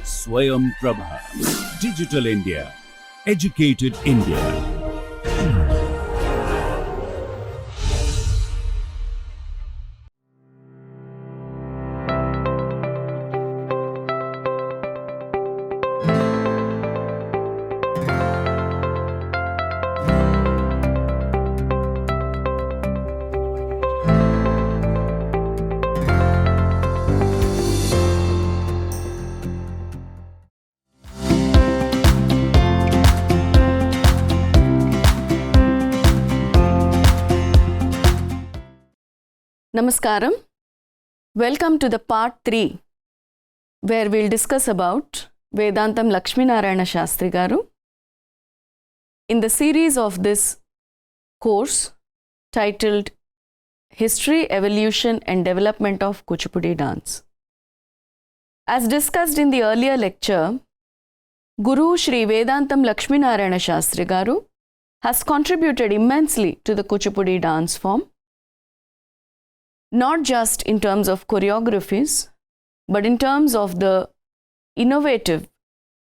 Swayam Prabha. Digital India. Educated India. Namaskaram. Welcome to the part 3 where we'll discuss about Vedantam Lakshmi Narayana Sastry garu. In the series of this course titled History, Evolution and Development of Kuchipudi Dance. As discussed in the earlier lecture, Guru Shri Vedantam Lakshmi Narayana Sastry garu has contributed immensely to the Kuchipudi dance form, not just in terms of choreographies, but in terms of the innovative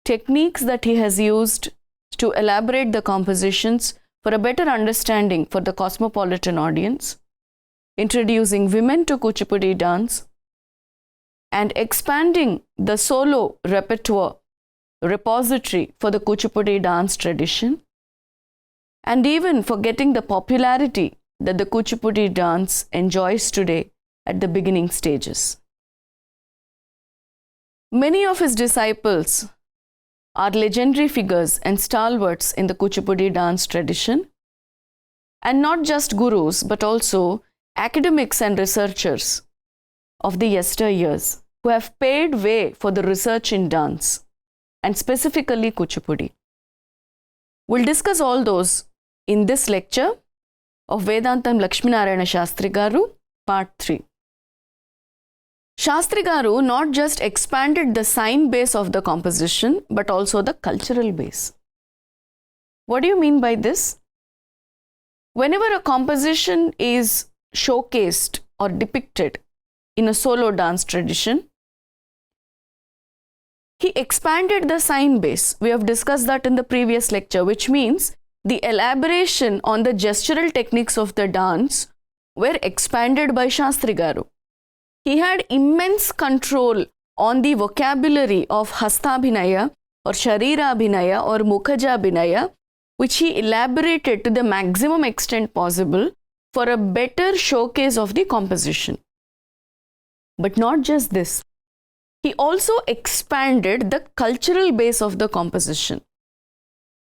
techniques that he has used to elaborate the compositions for a better understanding for the cosmopolitan audience, introducing women to Kuchipudi dance, and expanding the solo repertoire repository for the Kuchipudi dance tradition, and even for getting the popularity that the Kuchipudi dance enjoys today at the beginning stages. Many of his disciples are legendary figures and stalwarts in the Kuchipudi dance tradition, and not just gurus but also academics and researchers of the yesteryears who have paved way for the research in dance, and specifically Kuchipudi. We'll discuss all those in this lecture of Vedantam Lakshmi Narayana Sastry garu, part 3. Sastry garu not just expanded the sign base of the composition, but also the cultural base. What do you mean by this? Whenever a composition is showcased or depicted in a solo dance tradition, he expanded the sign base. We have discussed that in the previous lecture, which means the elaboration on the gestural techniques of the dance were expanded by Sastry garu. He had immense control on the vocabulary of Hastabhinaya or Sharirabhinaya or Mukhajabhinaya, which he elaborated to the maximum extent possible for a better showcase of the composition. But not just this, he also expanded the cultural base of the composition.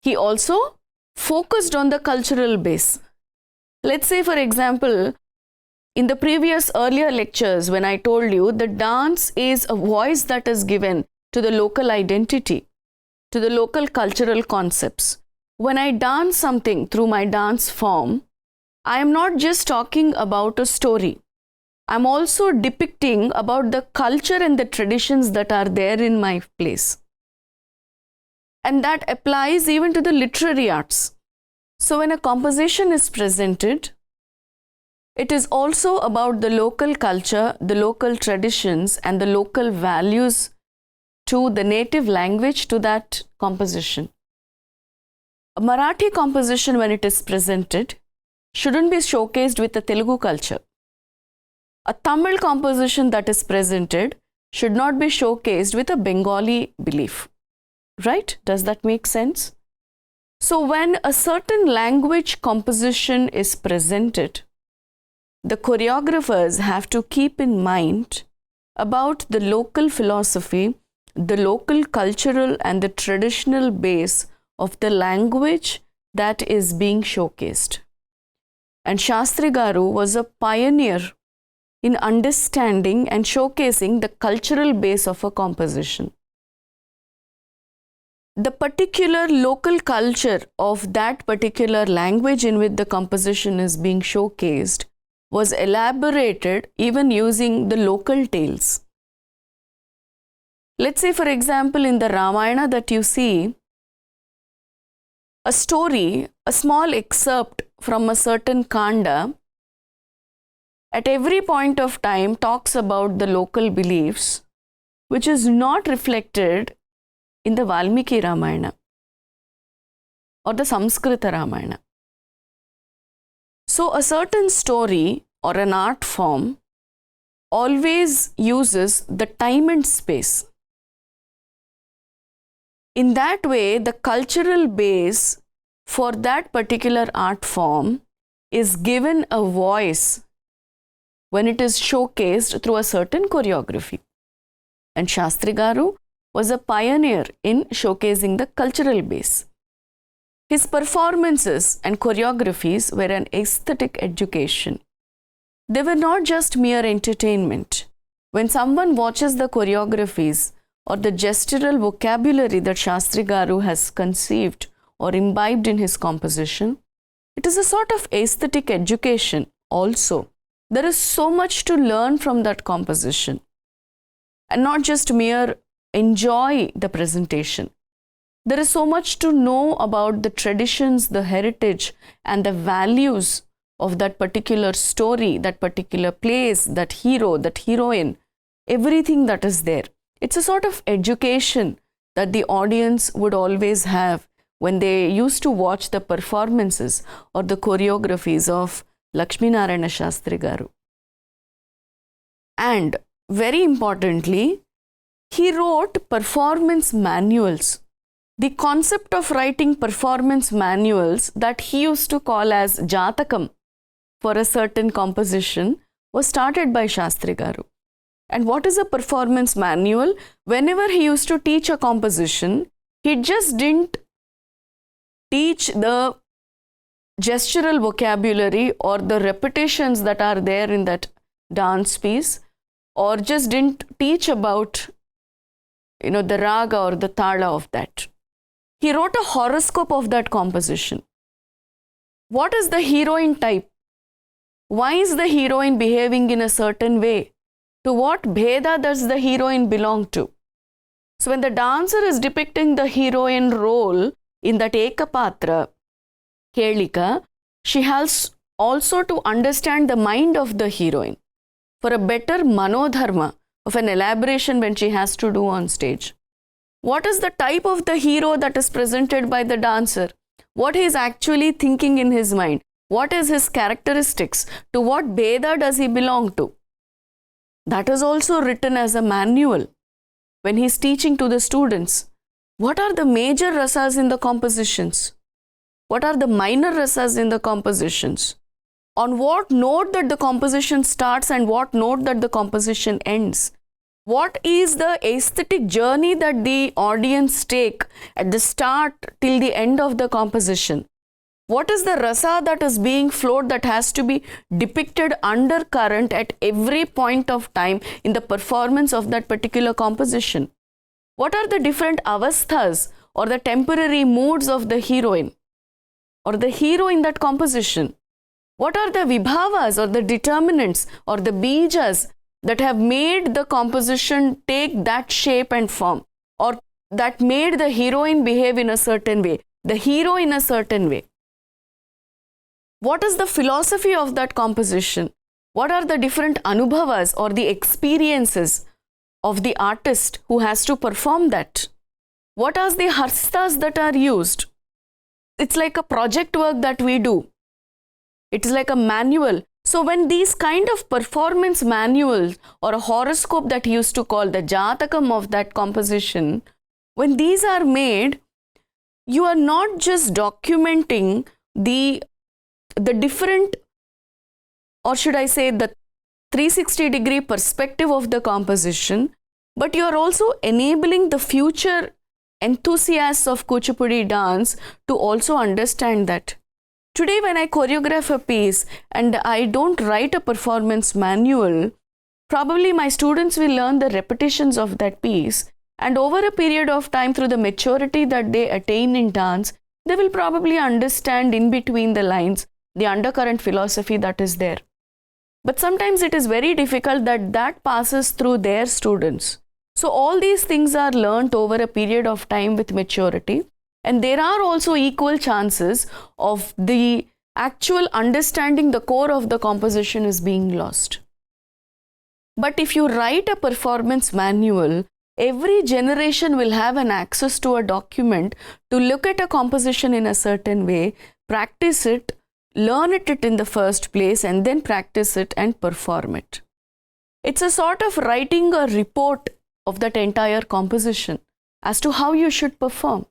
He also focused on the cultural base. Let's say, for example, in the previous earlier lectures when I told you the dance is a voice that is given to the local identity, to the local cultural concepts. When I dance something through my dance form, I am not just talking about a story. I'm also depicting about the culture and the traditions that are there in my place. And that applies even to the literary arts. So when a composition is presented, it is also about the local culture, the local traditions, and the local values to the native language to that composition. A Marathi composition, when it is presented, shouldn't be showcased with the Telugu culture. A Tamil composition that is presented should not be showcased with a Bengali belief. Right? Does that make sense? So when a certain language composition is presented, the choreographers have to keep in mind about the local philosophy, the local cultural and the traditional base of the language that is being showcased. And Sastry garu was a pioneer in understanding and showcasing the cultural base of a composition. The particular local culture of that particular language in which the composition is being showcased was elaborated even using the local tales. Let's say, for example, in the Ramayana that you see, a story, a small excerpt from a certain kanda at every point of time talks about the local beliefs, which is not reflected in the Valmiki Ramayana or the Samskrita Ramayana. So a certain story or an art form always uses the time and space. In that way, the cultural base for that particular art form is given a voice when it is showcased through a certain choreography. And Sastry Garu was a pioneer in showcasing the cultural base. His performances and choreographies were an aesthetic education. They were not just mere entertainment. When someone watches the choreographies or the gestural vocabulary that Sastry Garu has conceived or imbibed in his composition, it is a sort of aesthetic education also. There is so much to learn from that composition and not just mere enjoy the presentation. There is so much to know about the traditions, the heritage, and the values of that particular story, that particular place, that hero, that heroine, everything that is there. It's a sort of education that the audience would always have when they used to watch the performances or the choreographies of Lakshmi Narayana Shastri Garu. And very importantly, he wrote performance manuals. The concept of writing performance manuals that he used to call as Jatakam for a certain composition was started by Sastry Garu. And what is a performance manual? Whenever he used to teach a composition, he just didn't teach the gestural vocabulary or the repetitions that are there in that dance piece, or just didn't teach about the raga or the tala of that. He wrote a horoscope of that composition. What is the heroine type? Why is the heroine behaving in a certain way? To what bheda does the heroine belong to? So when the dancer is depicting the heroine role in that Ekapatra Kelika, she has also to understand the mind of the heroine for a better manodharma of an elaboration when she has to do on stage. What is the type of the hero that is presented by the dancer? What he is actually thinking in his mind? What is his characteristics? To what bheda does he belong to? That is also written as a manual when he is teaching to the students. What are the major rasas in the compositions? What are the minor rasas in the compositions? On what note that the composition starts and what note that the composition ends? What is the aesthetic journey that the audience take at the start till the end of the composition? What is the rasa that is being flowed that has to be depicted undercurrent at every point of time in the performance of that particular composition? What are the different avasthas or the temporary moods of the heroine or the hero in that composition? What are the vibhavas or the determinants or the bijas that have made the composition take that shape and form, or that made the heroine behave in a certain way, the hero in a certain way? What is the philosophy of that composition? What are the different anubhavas or the experiences of the artist who has to perform that? What are the harstas that are used? It's like a project work that we do. It is like a manual. So when these kind of performance manuals or a horoscope that he used to call the Jatakam of that composition, when these are made, you are not just documenting the different, or should I say the 360-degree perspective of the composition, but you are also enabling the future enthusiasts of Kuchipudi dance to also understand that. Today when I choreograph a piece and I don't write a performance manual, probably my students will learn the repetitions of that piece, and over a period of time, through the maturity that they attain in dance, they will probably understand in between the lines the undercurrent philosophy that is there. But sometimes it is very difficult that passes through their students. So all these things are learnt over a period of time with maturity. And there are also equal chances of the actual understanding the core of the composition is being lost. But if you write a performance manual, every generation will have an access to a document to look at a composition in a certain way, practice it, learn it in the first place, and then practice it and perform it. It's a sort of writing a report of that entire composition as to how you should perform.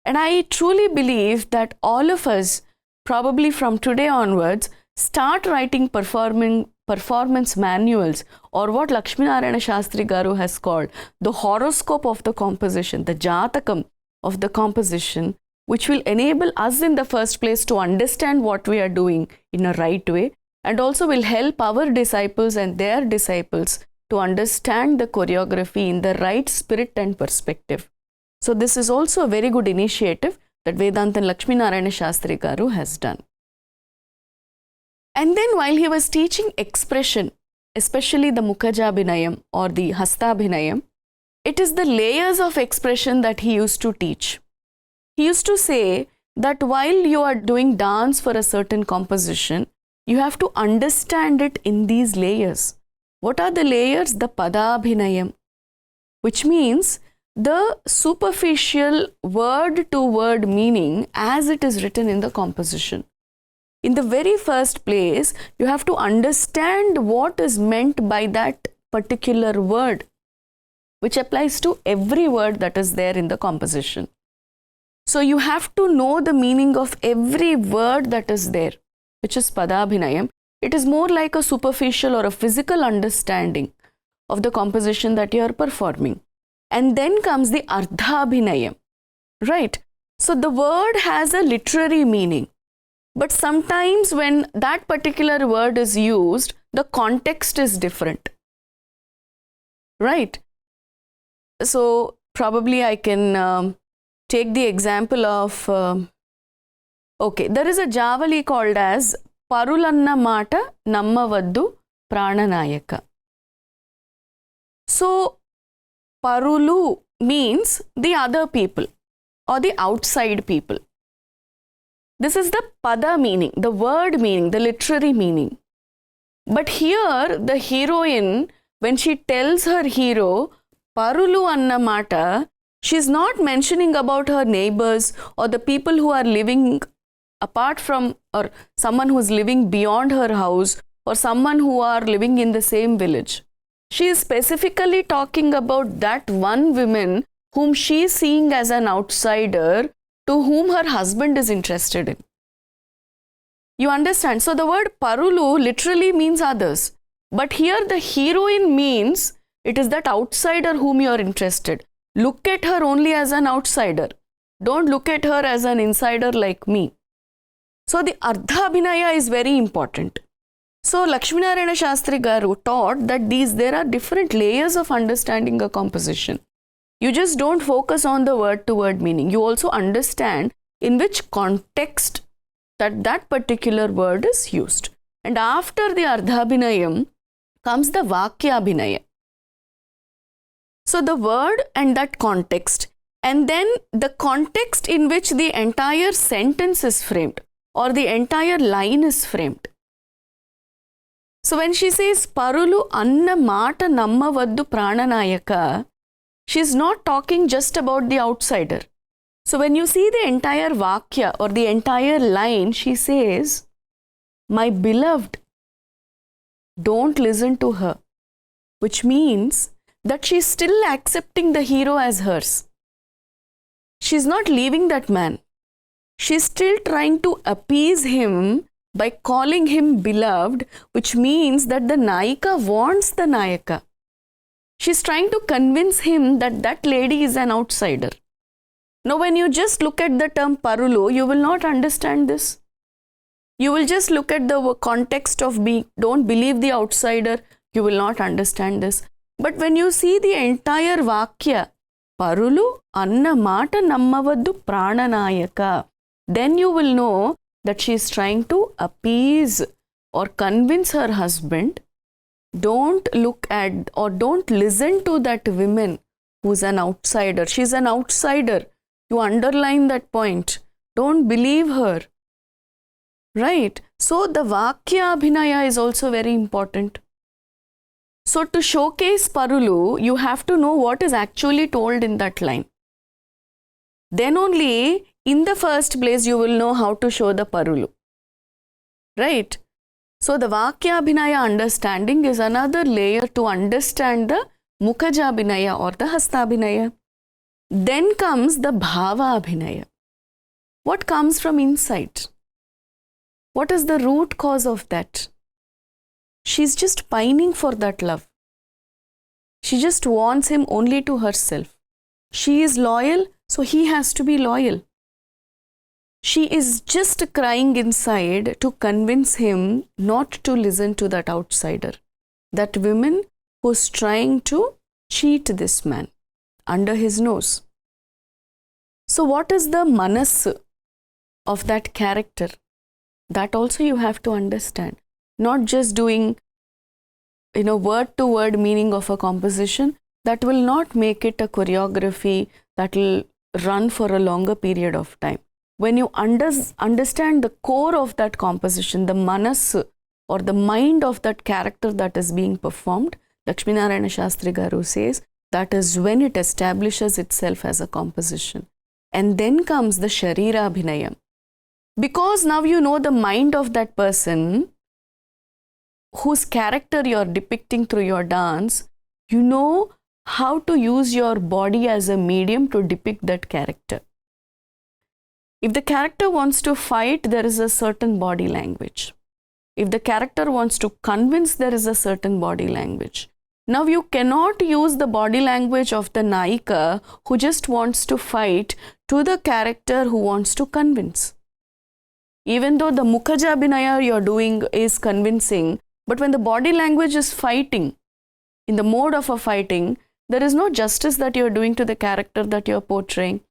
And I truly believe that all of us, probably from today onwards, start writing performance manuals, or what Lakshmi Sastry Garu has called the horoscope of the composition, the jatakam of the composition, which will enable us in the first place to understand what we are doing in a right way, and also will help our disciples and their disciples to understand the choreography in the right spirit and perspective. So this is also a very good initiative that Vedantam Lakshmi Sastry Garu has done. And then while he was teaching expression, especially the Mukajabhinayam or the Hastabhinayam, it is the layers of expression that he used to teach. He used to say that while you are doing dance for a certain composition, you have to understand it in these layers. What are the layers? The Padabhinayam, which means the superficial word-to-word meaning as it is written in the composition. In the very first place, you have to understand what is meant by that particular word, which applies to every word that is there in the composition. So you have to know the meaning of every word that is there, which is Padabhinayam. It is more like a superficial or a physical understanding of the composition that you are performing. And then comes the Ardhabhinayam, right? So the word has a literary meaning. But sometimes when that particular word is used, the context is different, right? So probably I can take the example of, there is a Javali called as Parulanna Mata Nammavaddu Prananayaka. So Parulu means the other people or the outside people. This is the pada meaning, the word meaning, the literary meaning. But here the heroine, when she tells her hero, Parulu Anna Mata, she is not mentioning about her neighbors or the people who are living apart from, or someone who is living beyond her house, or someone who are living in the same village. She is specifically talking about that one woman whom she is seeing as an outsider, to whom her husband is interested in. You understand? So the word Parulu literally means others. But here the heroine means it is that outsider whom you are interested. Look at her only as an outsider. Don't look at her as an insider like me. So the Ardhabhinaya is very important. So Lakshmi Shastry Garu taught that there are different layers of understanding a composition. You just don't focus on the word-to-word meaning. You also understand in which context that particular word is used. And after the Ardhabhinayam comes the Vakyabhinaya. So the word and that context, and then the context in which the entire sentence is framed or the entire line is framed. So when she says Parulu Anna Mata Nammavaddu Prananayaka, she is not talking just about the outsider. So when you see the entire Vakya or the entire line, she says, my beloved, don't listen to her, which means that she is still accepting the hero as hers. She is not leaving that man. She is still trying to appease him by calling him beloved, which means that the Nayika wants the Nayaka. She is trying to convince him that that lady is an outsider. Now, when you just look at the term Parulu, you will not understand this. You will just look at the context of don't believe the outsider, you will not understand this. But when you see the entire Vakya, Parulu Anna Mata Nammavaddu Prananayaka, then you will know that she is trying to appease or convince her husband. Don't look at or don't listen to that woman who is an outsider. She is an outsider. You underline that point. Don't believe her. Right? So the Vakya Abhinaya is also very important. So to showcase Parulu, you have to know what is actually told in that line. Then only in the first place you will know how to show the Parulu. Right? So the Vakya Abhinaya understanding is another layer to understand the Mukhaja Abhinaya or the Hasta Abhinaya. Then comes the Bhava Abhinaya. What comes from inside? What is the root cause of that? She's just pining for that love. She just wants him only to herself. She is loyal, so he has to be loyal. She is just crying inside to convince him not to listen to that outsider, that woman who's trying to cheat this man under his nose. So what is the manas of that character? That also you have to understand. Not just doing, word to word meaning of a composition. That will not make it a choreography that will run for a longer period of time. When you understand the core of that composition, the manas or the mind of that character that is being performed, Lakshmi Narayana Shastri Garu says, that is when it establishes itself as a composition. And then comes the Sharira Abhinaya. Because now you know the mind of that person whose character you are depicting through your dance, you know how to use your body as a medium to depict that character. If the character wants to fight, there is a certain body language. If the character wants to convince, there is a certain body language. Now you cannot use the body language of the Naika who just wants to fight to the character who wants to convince. Even though the Mukhaja Abhinaya you're doing is convincing, but when the body language is fighting, in the mode of a fighting, there is no justice that you're doing to the character that you're portraying.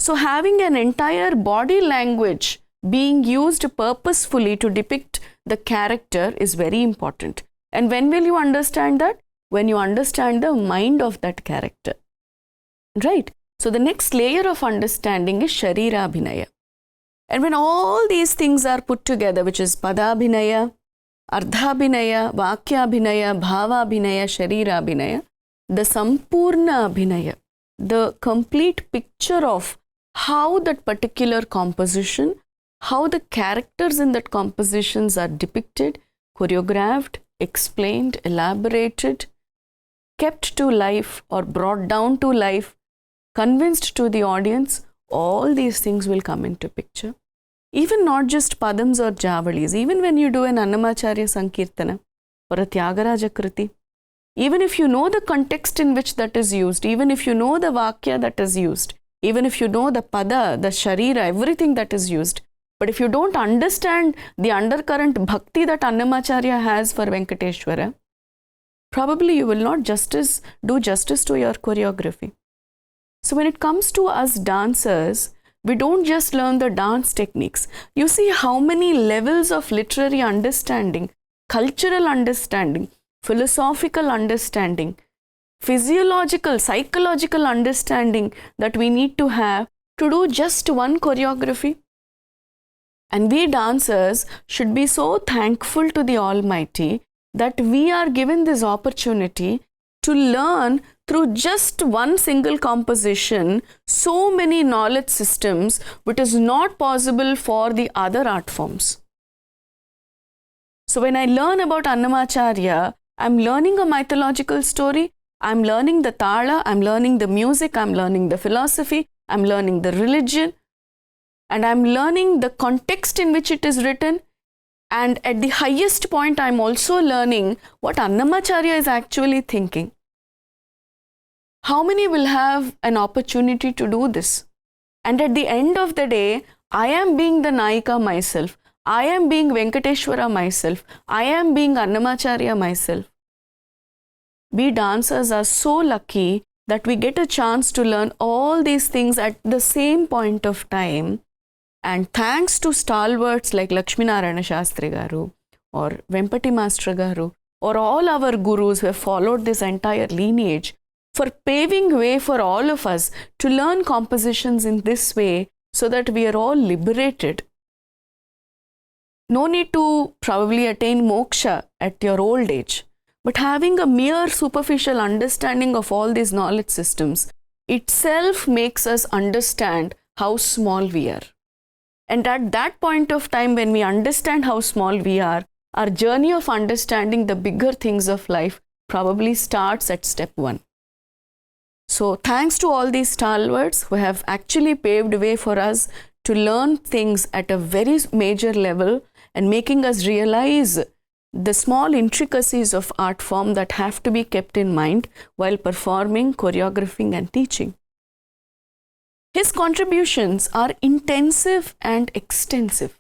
So having an entire body language being used purposefully to depict the character is very important. And when will you understand that? When you understand the mind of that character. Right? So the next layer of understanding is Sharira Abhinaya. And when all these things are put together, which is Padabhinaya, Ardhabhinaya, Vakyabhinaya, Bhavabhinaya, Sharira Abhinaya, the Sampurna Abhinaya, the complete picture of how that particular composition, how the characters in that compositions are depicted, choreographed, explained, elaborated, kept to life or brought down to life, convinced to the audience, all these things will come into picture. Even not just Padams or Javalis, even when you do an Annamacharya Sankirtana or a Tyagaraja Kriti, even if you know the context in which that is used, even if you know the Vakya that is used, even if you know the Pada, the Sharira, everything that is used, but if you don't understand the undercurrent bhakti that Annamacharya has for Venkateshwara, probably you will not do justice to your choreography. So when it comes to us dancers, we don't just learn the dance techniques. You see how many levels of literary understanding, cultural understanding, philosophical understanding, physiological, psychological understanding that we need to have to do just one choreography. And we dancers should be so thankful to the Almighty that we are given this opportunity to learn through just one single composition so many knowledge systems which is not possible for the other art forms. So when I learn about Annamacharya, I'm learning a mythological story, I'm learning the tala, I'm learning the music, I'm learning the philosophy, I'm learning the religion, and I'm learning the context in which it is written. And at the highest point, I'm also learning what Annamacharya is actually thinking. How many will have an opportunity to do this? And at the end of the day, I am being the Naika myself. I am being Venkateshwara myself. I am being Annamacharya myself. We dancers are so lucky that we get a chance to learn all these things at the same point of time. And thanks to stalwarts like Lakshmi Narayana Shastri Garu or Vempati Master Garu or all our gurus who have followed this entire lineage for paving way for all of us to learn compositions in this way so that we are all liberated. No need to probably attain moksha at your old age, but having a mere superficial understanding of all these knowledge systems itself makes us understand how small we are. And at that point of time, when we understand how small we are, our journey of understanding the bigger things of life probably starts at step 1. So thanks to all these stalwarts who have actually paved way for us to learn things at a very major level and making us realize the small intricacies of art form that have to be kept in mind while performing, choreographing and teaching. His contributions are intensive and extensive.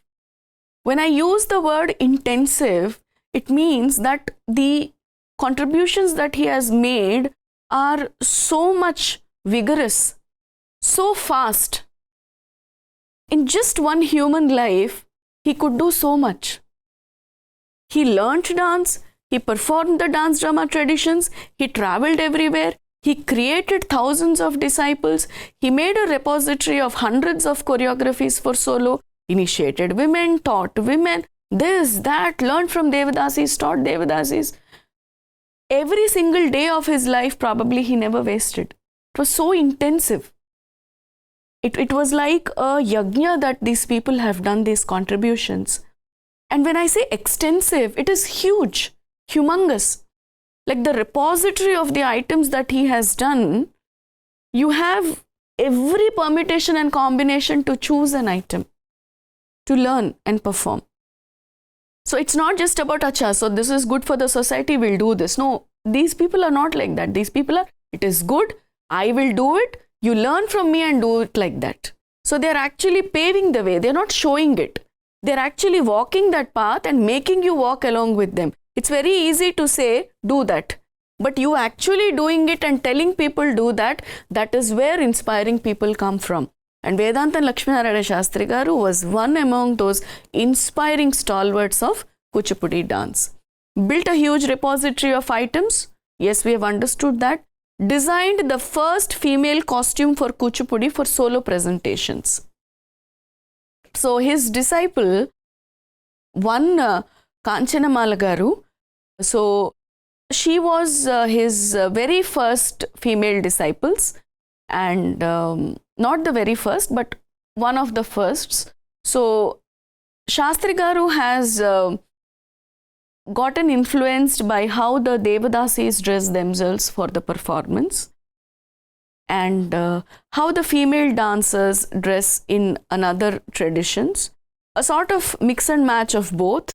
When I use the word intensive, it means that the contributions that he has made are so much vigorous, so fast. In just one human life, he could do so much. He learnt dance, he performed the dance drama traditions, he traveled everywhere, he created thousands of disciples, he made a repository of hundreds of choreographies for solo, initiated women, taught women, this, that, learned from Devadasis, taught Devadasis. Every single day of his life probably he never wasted. It was so intensive. It was like a yajna that these people have done these contributions. And when I say extensive, it is huge, humongous. Like the repository of the items that he has done, you have every permutation and combination to choose an item, to learn and perform. So it's not just about, acha, so this is good for the society, we'll do this. No, these people are not like that. These people are, it is good, I will do it, you learn from me and do it like that. So they're actually paving the way, they're not showing it. They're actually walking that path and making you walk along with them. It's very easy to say, do that. But you actually doing it and telling people do that, that is where inspiring people come from. And Vedantam Lakshmi Sastry garu was one among those inspiring stalwarts of Kuchipudi dance. Built a huge repository of items. Yes, we have understood that. Designed the first female costume for Kuchipudi for solo presentations. So his disciple, one Kanchanamala garu, so she was his very first female disciples, and not the very first, but one of the firsts. So Sastry garu has gotten influenced by how the Devadasis dress themselves for the performance, and how the female dancers dress in another traditions, a sort of mix and match of both,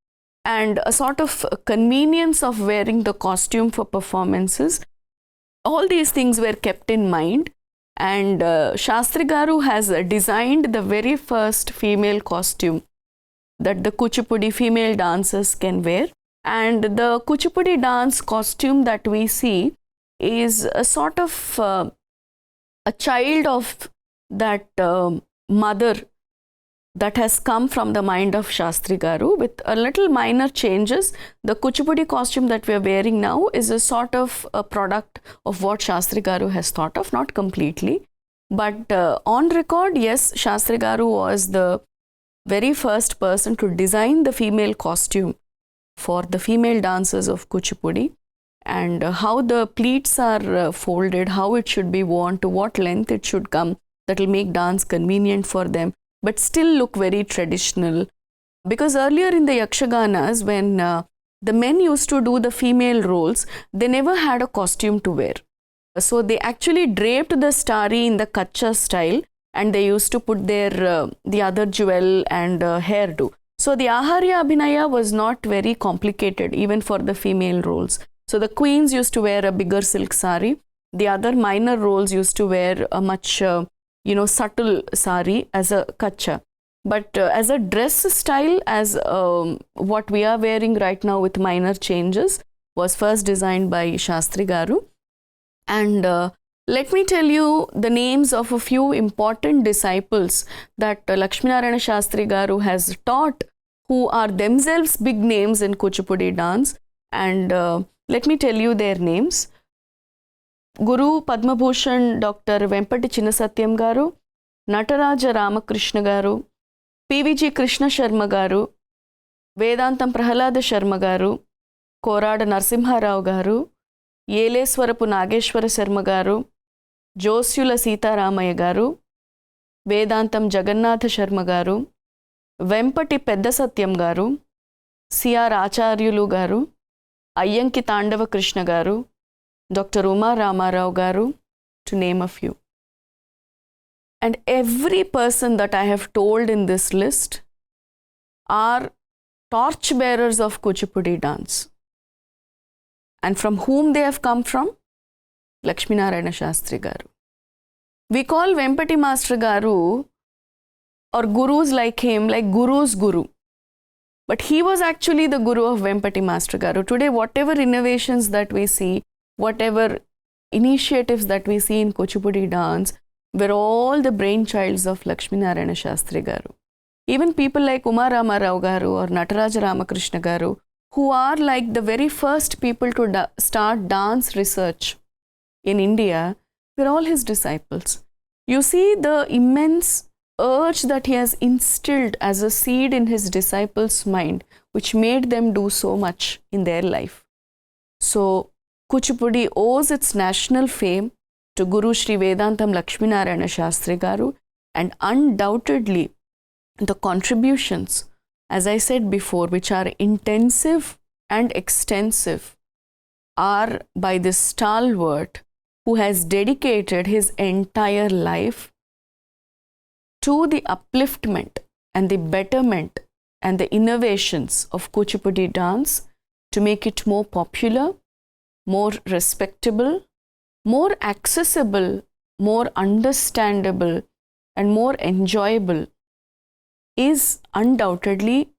and a sort of convenience of wearing the costume for performances. All these things were kept in mind, and Sastry garu has designed the very first female costume that the Kuchipudi female dancers can wear. And the Kuchipudi dance costume that we see is a sort of a child of that mother that has come from the mind of Sastry garu with a little minor changes. The Kuchipudi costume that we are wearing now is a sort of a product of what Sastry garu has thought of, not completely. But on record, yes, Sastry garu was the very first person to design the female costume for the female dancers of Kuchipudi, and how the pleats are folded, how it should be worn, to what length it should come, that will make dance convenient for them, but still look very traditional. Because earlier in the Yakshaganas, when the men used to do the female roles, they never had a costume to wear. So they actually draped the starry in the kacha style, and they used to put their the other jewel and hairdo. So the Aharya Abhinaya was not very complicated even for the female roles. So the queens used to wear a bigger silk sari. The other minor roles used to wear a much subtle sari as a kacha. But as a dress style, as what we are wearing right now with minor changes, was first designed by Sastry garu. And let me tell you the names of a few important disciples that Lakshmi Sastry garu has taught, who are themselves big names in Kuchipudi dance. And let me tell you their names. Guru Padma Bhushan Dr. Vempati Chinnasatyam garu, Nataraja Ramakrishna garu, PVG Krishna Sharma garu, వేదాంతం ప్రహ్లాద శర్మ గారు, కోరాడ నరసింహారావు గారు, ఏలేశ్వరపు నాగేశ్వర శర్మ గారు, జోస్యుల సీతారామయ్య గారు, వేదాంతం జగన్నాథ శర్మ గారు, వెంపటి పెద్ద సత్యం గారు, CR ఆచార్యులు గారు, అయ్యంకి తాండవ కృష్ణ గారు, డాక్టర్ ఉమా రామారావు గారు, to name a few. And every person that I have told in this list are torch bearers of Kuchipudi dance. And from whom they have come from? Lakshmi Narayana Sastry garu. We call Vempati Master garu or gurus like him like guru's guru. But he was actually the guru of Vempati Master garu. Today, whatever innovations that we see, whatever initiatives that we see in Kuchipudi dance, were all the brainchilds of Lakshmi Narayana Sastry garu. Even people like Uma Ramarao garu or Nataraja Ramakrishna garu, who are like the very first people to start dance research in India, were all his disciples. You see the immense urge that he has instilled as a seed in his disciples' mind, which made them do so much in their life. So, Kuchipudi owes its national fame to Guru Shri Vedantam Lakshmi Narayana Sastry garu, and undoubtedly the contributions, as I said before, which are intensive and extensive, are by this stalwart who has dedicated his entire life to the upliftment and the betterment and the innovations of Kuchipudi dance to make it more popular, more respectable, more accessible, more understandable, and more enjoyable, is undoubtedly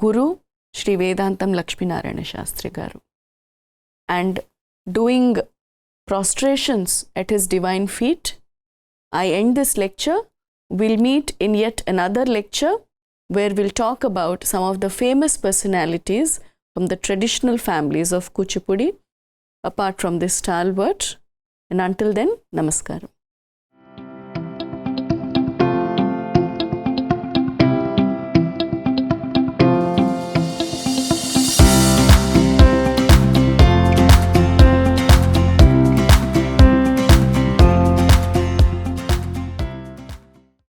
Guru Shri Vedantam Lakshmi Narayana Sastry garu. And doing prostrations at his divine feet, I end this lecture. We'll meet in yet another lecture where we'll talk about some of the famous personalities from the traditional families of Kuchipudi, apart from this stalwart. And until then, namaskaram.